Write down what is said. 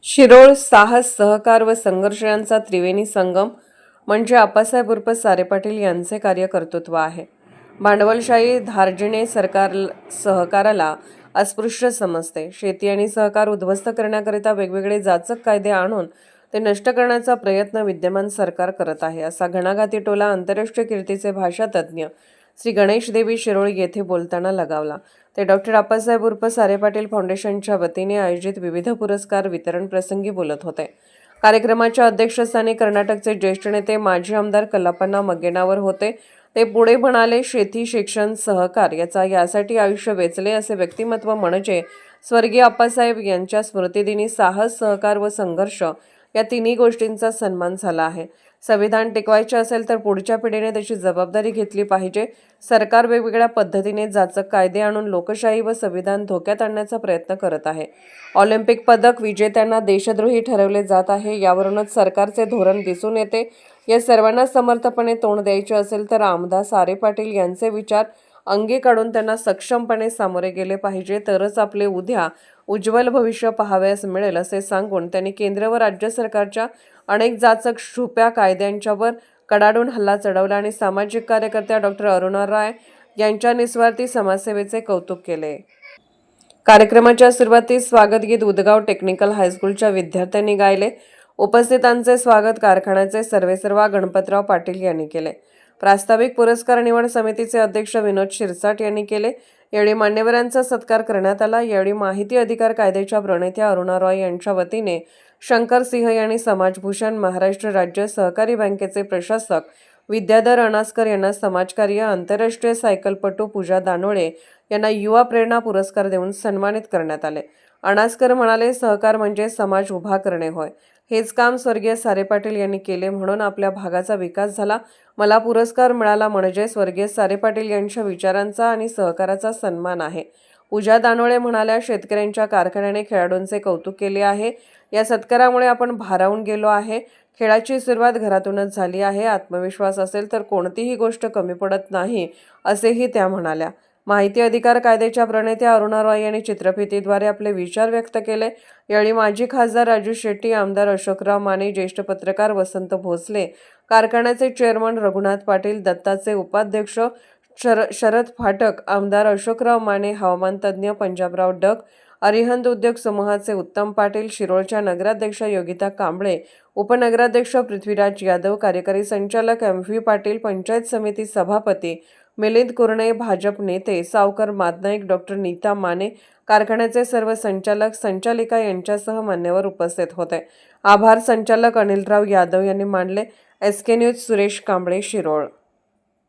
शिरोळ साहस, सहकार व संघर्ष यांचा त्रिवेणी संगम म्हणजे आप्पासाहेब उर्फ सारे पाटील यांचे कार्यकर्तृत्व आहे. भांडवलशाही धार्जिणे सहकाराला अस्पृश्य समजते. शेती आणि सहकार उद्ध्वस्त करण्याकरिता वेगवेगळे जाचक कायदे आणून ते नष्ट करण्याचा प्रयत्न विद्यमान सरकार करत आहे, असा घणाघाती टोला आंतरराष्ट्रीय कीर्तीचे भाषातज्ञ श्री गणेश देवी शिरोळ येथे बोलताना लगावला. ते डॉक्टर आप्पासाहेब उर्फ सारे पाटील फाउंडेशनच्या वतीने आयोजित विविध पुरस्कार वितरण प्रसंगी बोलत होते. कार्यक्रमाच्या अध्यक्षस्थानी कर्नाटकचे ज्येष्ठ नेते माजी आमदार कल्लापन्ना मग्गेनावर होते. ते पुढे म्हणाले, शेती, शिक्षण, सहकार यासाठी आयुष्य वेचले असे व्यक्तिमत्व म्हणजे स्वर्गीय आप्पासाहेब यांच्या स्मृतिदिनी साहस, सहकार व संघर्ष या तिन्ही गोष्टींचा सन्मान झाला आहे. संविधान टिकवायचे असेल तर पुढच्या पिढीने त्याची जबाबदारी घेतली पाहिजे. सरकार वेगवेगळ्या पद्धतीने जाचक कायदे आणून लोकशाही व संविधान धोक्यात आणण्याचा प्रयत्न करत आहे. ऑलिम्पिक पदक विजेत्यांना देशद्रोही ठरवले जात आहे. यावरूनच सरकारचे धोरण दिसून येते. या सर्वांना समर्थपणे तोंड द्यायचे असेल तर आमदार सारे पाटील यांचे विचार अंगी काढून त्यांना सक्षमपणे सामोरे गेले पाहिजे, तरच आपले उद्या उज्ज्वल भविष्य पाहावयास मिळेल, असे सांगून त्यांनी केंद्र व राज्य सरकारच्या अनेक जाचक छुप्या कायद्यांच्यावर कडाडून हल्ला चढवला आणि सामाजिक कार्यकर्त्या डॉक्टर अरुणा राय यांच्या निस्वार्थी समाजसेवेचे कौतुक केले. कार्यक्रमाच्या सुरुवातीस स्वागत गीत उदगाव टेक्निकल हायस्कूलच्या विद्यार्थ्यांनी गायले. उपस्थितांचे स्वागत कारखान्याचे सर्वेसर्वा गणपतराव पाटील यांनी केले. प्रास्ताविक पुरस्कार निवड समितीचे अध्यक्ष विनोद शिरसाट यांनी केले. यावेळी मान्यवरांचा सत्कार करण्यात आला. यावेळी माहिती अधिकार कायद्याच्या प्रणेत्या अरुणा रॉय यांच्या वतीने शंकर सिंह यांनी समाजभूषण, महाराष्ट्र राज्य सहकारी बँकेचे प्रशासक विद्याधर अनास्कर यांना समाजकार्य, आंतरराष्ट्रीय सायकलपटू पूजा दानोळे यांना युवा प्रेरणा पुरस्कार देऊन सन्मानित करण्यात आले. अनास्कर म्हणाले, सहकार म्हणजे समाज उभा करणे होय. हेच काम स्वर्गीय सारे पाटील यांनी केले, म्हणून आपल्या भागाचा विकास झाला. मला पुरस्कार मिळाला म्हणजे स्वर्गीय सारे पाटील यांच्या विचारांचा आणि सहकाराचा सन्मान आहे. पूजा दानोळे म्हणाल्या, शेतकऱ्यांच्या कारखान्याने खेळाडूंचे कौतुक केले आहे. या सत्कारामुळे आपण भारावून गेलो आहे. खेळाची सुरुवात घरातूनच झाली आहे. आत्मविश्वास असेल तर कोणतीही गोष्ट कमी पडत नाही, असेही त्या म्हणाल्या. माहिती अधिकार कायद्याच्या प्रणेत्या अरुणा रॉय यांनी चित्रफितीद्वारे आपले विचार व्यक्त केले. यावेळी माजी खासदार राजू शेट्टी, आमदार अशोकराव माने, ज्येष्ठ पत्रकार वसंत भोसले, कारखान्याचे चेअरमन रघुनाथ पाटील, दत्ताचे उपाध्यक्ष शरद फाटक, आमदार अशोकराव माने, हवामानतज्ज्ञ पंजाबराव डक, अरिहंत उद्योग समूहाचे उत्तम पाटील, शिरोळच्या नगराध्यक्ष योगिता कांबळे, उपनगराध्यक्ष पृथ्वीराज यादव, कार्यकारी संचालक MV पाटील, पंचायत समिती सभापती मिलिंद कुरणे, भाजप नेते सावकर मादनाईक, डॉक्टर नीता माने, कारखान्याचे सर्व संचालक, संचालिका यांच्यासह मान्यवर उपस्थित होते. आभार संचालक अनिलराव यादव यांनी मानले. SK news Suresh Kamble, Shirol.